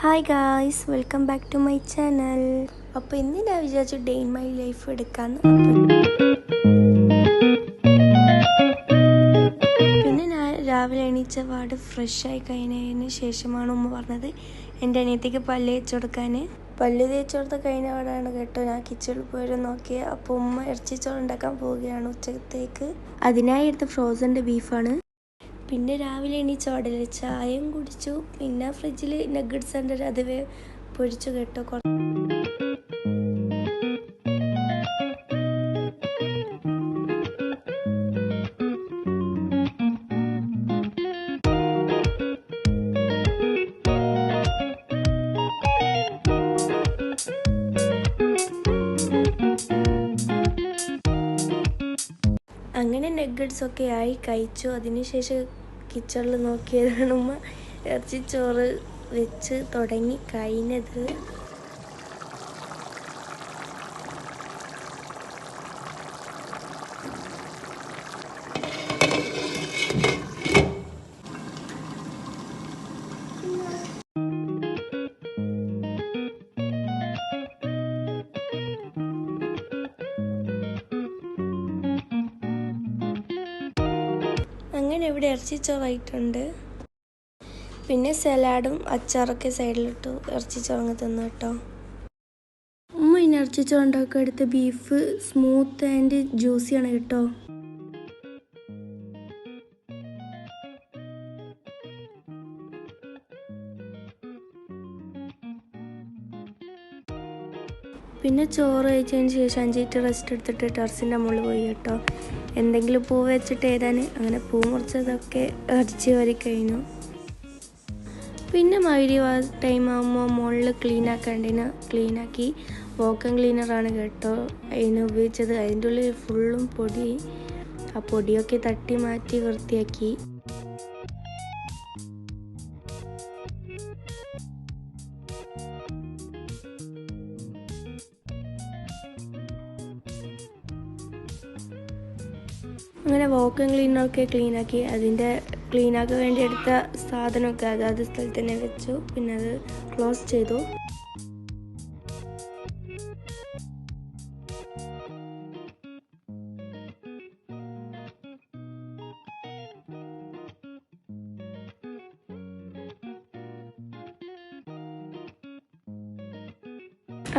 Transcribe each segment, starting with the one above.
Hi guys, welcome back to my channel. അപ്പോൾ ഇന്ന് ഞാൻ വിചാരിച്ചു ഡേ ഇൻ മൈ ലൈഫ് എടുക്കാമെന്ന്. പിന്നെ ഞാൻ രാവിലെ എണീച്ച പാട് ഫ്രഷായി കഴിഞ്ഞതിന് ശേഷമാണ് ഉമ്മ പറഞ്ഞത് എൻ്റെ അനിയത്തേക്ക് പല്ല് തേച്ച് കൊടുക്കാൻ. പല്ല് തേച്ച് കൊടുത്ത് കഴിഞ്ഞ പാടാണ് കേട്ടോ ഞാൻ കിച്ചണിൽ പോയി നോക്കിയത്. അപ്പോൾ ഉമ്മ ഇറച്ചിച്ചോറ് ഉണ്ടാക്കാൻ പോവുകയാണ് ഉച്ചത്തേക്ക്. അതിനായി എടുത്ത ഫ്രോസൻ്റെ ബീഫാണ്. പിന്നെ രാവിലെ എണീച്ച ഉടനെ ചായയും കുടിച്ചു. പിന്നെ ഫ്രിഡ്ജിൽ നഗ്ഗറ്റ്സ് ഉണ്ട്, അത് പൊരിച്ചു കേട്ടോ. അങ്ങനെ നഗ്ഗറ്റ്സ് ഒക്കെ ആയി കഴിച്ചു. അതിനുശേഷം കിച്ചണിൽ നോക്കിയതാണ് ഉമ്മ ഇറച്ചിച്ചോറ് വെച്ച് തുടങ്ങി കഴിഞ്ഞത്. അങ്ങനെ ഇവിടെ ഇറച്ചിച്ചോറായിട്ടുണ്ട്. പിന്നെ സലാഡും അച്ചാറൊക്കെ സൈഡിലിട്ടു ഇറച്ചിച്ചോറങ്ങ് തിന്നു കേട്ടോ. ഉമ്മ ഇനി ഇറച്ചിച്ചോറുണ്ടാക്കി എടുത്ത ബീഫ് സ്മൂത്ത് ആൻഡ് ജ്യൂസിയാണ് കേട്ടോ. പിന്നെ ചോറ് കഴിച്ചതിന് ശേഷം 5 മിനിറ്റ് റെസ്റ്റ് എടുത്തിട്ട് ടെറസിൻ്റെ മുകളിൽ പോയി കേട്ടോ. എന്തെങ്കിലും പൂ വെച്ചിട്ട് എഴുതാൻ. അങ്ങനെ പൂ മുറിച്ചതൊക്കെ അടിച്ച് വാരി കഴിഞ്ഞു. പിന്നെ മഗ്‌രിബ് ടൈം ആകുമ്പോൾ മുകളിൽ ക്ലീനാക്കേണ്ടതിന് ക്ലീനാക്കി. വാക്വം ക്ലീനറാണ് കേട്ടോ അതിന് ഉപയോഗിച്ചത്. അതിൻ്റെ ഉള്ളിൽ ഫുള്ളും പൊടി. ആ പൊടിയൊക്കെ തട്ടി മാറ്റി വൃത്തിയാക്കി. അങ്ങനെ വാക്വം ക്ലീനറൊക്കെ ക്ലീനാക്കി. അതിൻ്റെ ക്ലീനാക്കാൻ വേണ്ടി എടുത്ത സാധനമൊക്കെ അതാത് സ്ഥലത്ത് തന്നെ വെച്ചു. പിന്നെ അത് ക്ലോസ് ചെയ്തു.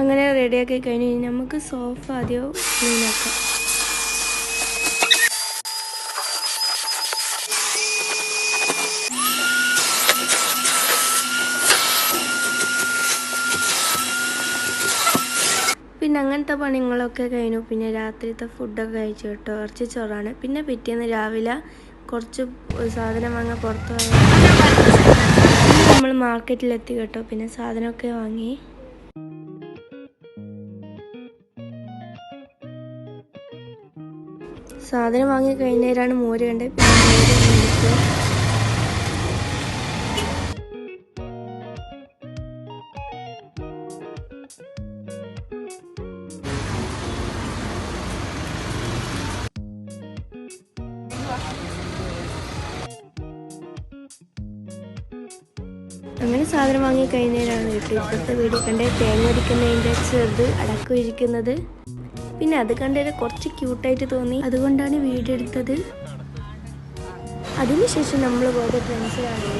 അങ്ങനെ റെഡിയാക്കി കഴിഞ്ഞ് നമുക്ക് സോഫ ആദ്യം ക്ലീനാക്കാം. പിന്നെ അങ്ങനത്തെ പണികളൊക്കെ കഴിഞ്ഞു. പിന്നെ രാത്രിത്തെ ഫുഡൊക്കെ കഴിച്ചു കേട്ടോ. ഇറച്ചിച്ചോറാണ്. പിന്നെ പിറ്റേന്ന് രാവിലെ കുറച്ച് സാധനം വാങ്ങാൻ പുറത്ത് പോയി. നമ്മൾ മാർക്കറ്റിലെത്തി കേട്ടോ. പിന്നെ സാധനമൊക്കെ വാങ്ങി. സാധനം വാങ്ങി കഴിഞ്ഞേരാണ് മോര് കണ്ടത്. അങ്ങനെ സാധനം വാങ്ങി കഴിഞ്ഞേരാണ് കേട്ടോ ഇപ്പോഴത്തെ വീഡിയോ കണ്ട് തേങ്ങ അരിക്കുന്നതിൻ്റെ ചെറുത് അടക്കം ഇരിക്കുന്നത്. പിന്നെ അത് കണ്ടത് കുറച്ച് ക്യൂട്ടായിട്ട് തോന്നി, അതുകൊണ്ടാണ് വീഡിയോ എടുത്തത്. അതിനുശേഷം നമ്മൾ പോയത് ഫ്രണ്ട്സിലാണ്.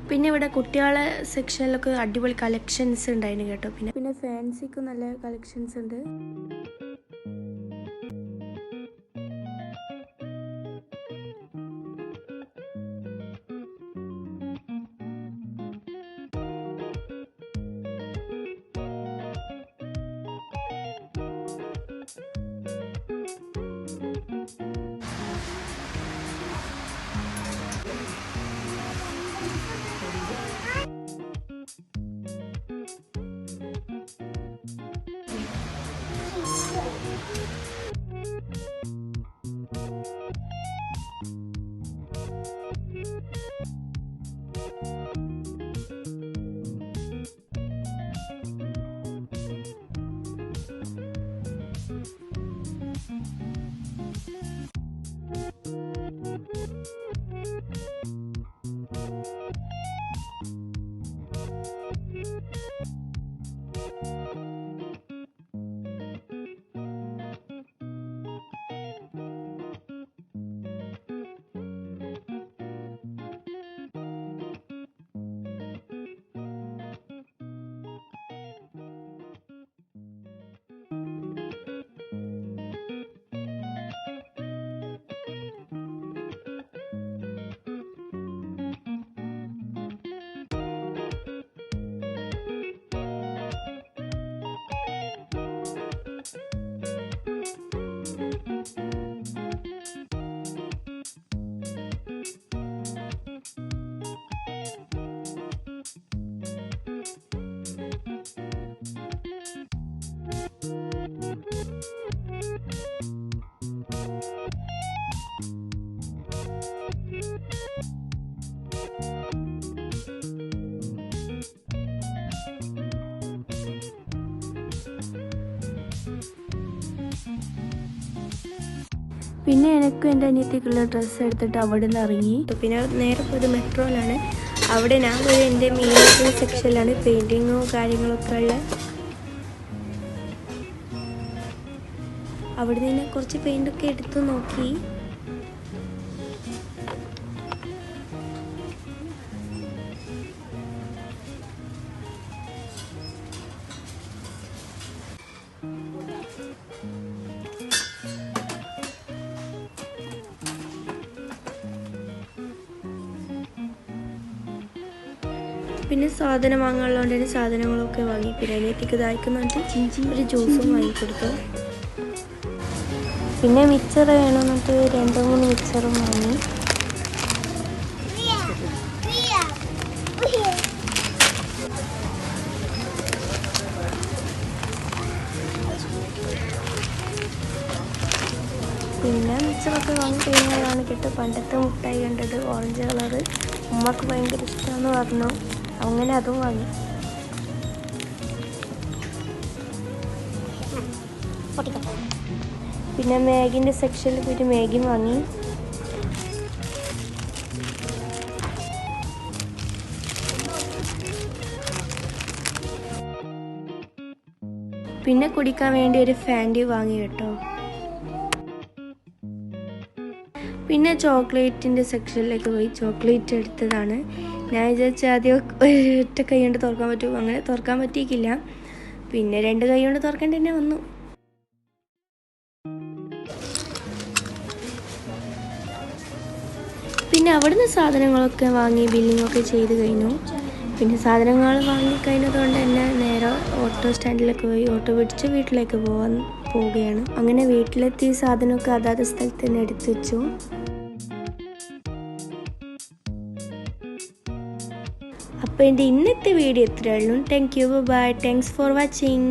പിന്നെ ഇവിടെ കുട്ടികളെ സെക്ഷനിലൊക്കെ അടിപൊളി കളക്ഷൻസ് ഉണ്ടായിരുന്നു കേട്ടോ. പിന്നെ ഫാൻസിക്കും നല്ല കളക്ഷൻസ് ഉണ്ട്. പിന്നെ എനിക്കും എൻ്റെ അനിയത്തിക്കുള്ള ഡ്രസ്സ് എടുത്തിട്ട് അവിടെ നിന്ന് ഇറങ്ങി. പിന്നെ നേരെ പോയത് മെട്രോയിലാണ്. അവിടെ ഞാൻ പോയത് എൻ്റെ മെയിൻ സെക്ഷനിലാണ്, പെയിൻറ്റിങ്ങും കാര്യങ്ങളൊക്കെ ഉള്ള. അവിടെ നിന്ന് കുറച്ച് പെയിൻ്റൊക്കെ എടുത്തു നോക്കി. പിന്നെ സാധനം വാങ്ങാനുള്ളതുകൊണ്ട് തന്നെ സാധനങ്ങളൊക്കെ വാങ്ങി. പിന്നെ അനിയത്തിക്ക് ദാഹിക്കുന്നുണ്ട് ഒരു ജ്യൂസും വാങ്ങിക്കൊടുത്തു. പിന്നെ മിക്സർ വേണമെന്നിട്ട് 2-3 മിക്സറും വാങ്ങി. പിന്നെ മിക്സറൊക്കെ വാങ്ങി കഴിഞ്ഞാലാണ് കേട്ടോ പണ്ടത്തെ മുട്ടായി കണ്ടത്, ഓറഞ്ച് കളറ്. ഉമ്മക്ക് ഭയങ്കര ഇഷ്ടമെന്ന് പറഞ്ഞു, അങ്ങനെ അതും വാങ്ങി. പിന്നെ മാഗിൻ്റെ സെക്ഷനിൽ പോയിട്ട് മാഗി വാങ്ങി. പിന്നെ കുടിക്കാൻ വേണ്ടി ഒരു ഫാൻറ്റി വാങ്ങി കേട്ടോ. പിന്നെ ചോക്ലേറ്റിൻ്റെ സെക്ഷനിലേക്ക് പോയി ചോക്ലേറ്റ് എടുത്തതാണ്. ഞാൻ വിചാരിച്ച ആദ്യം ഒറ്റ കൈ കൊണ്ട് തുറക്കാൻ പറ്റും, അങ്ങനെ തുറക്കാൻ പറ്റിയിട്ടില്ല. പിന്നെ 2 കൈ കൊണ്ട് തുറക്കേണ്ടി തന്നെ വന്നു. പിന്നെ അവിടുന്ന് സാധനങ്ങളൊക്കെ വാങ്ങി ബില്ലിങ്ങൊക്കെ ചെയ്ത് കഴിഞ്ഞു. പിന്നെ സാധനങ്ങൾ വാങ്ങിക്കഴിഞ്ഞതുകൊണ്ട് തന്നെ നേരെ ഓട്ടോ സ്റ്റാൻഡിലേക്ക് പോയി ഓട്ടോ പിടിച്ച് വീട്ടിലേക്ക് പോവുകയാണ്. അങ്ങനെ വീട്ടിലെത്തി സാധനമൊക്കെ അതാത് സ്ഥലത്ത് തന്നെ എടുത്തു വെച്ചു. അപ്പോൾ എൻ്റെ ഇന്നത്തെ വീഡിയോ ഇത്രയേ ഉള്ളൂ. Thank you, bye, thanks for watching.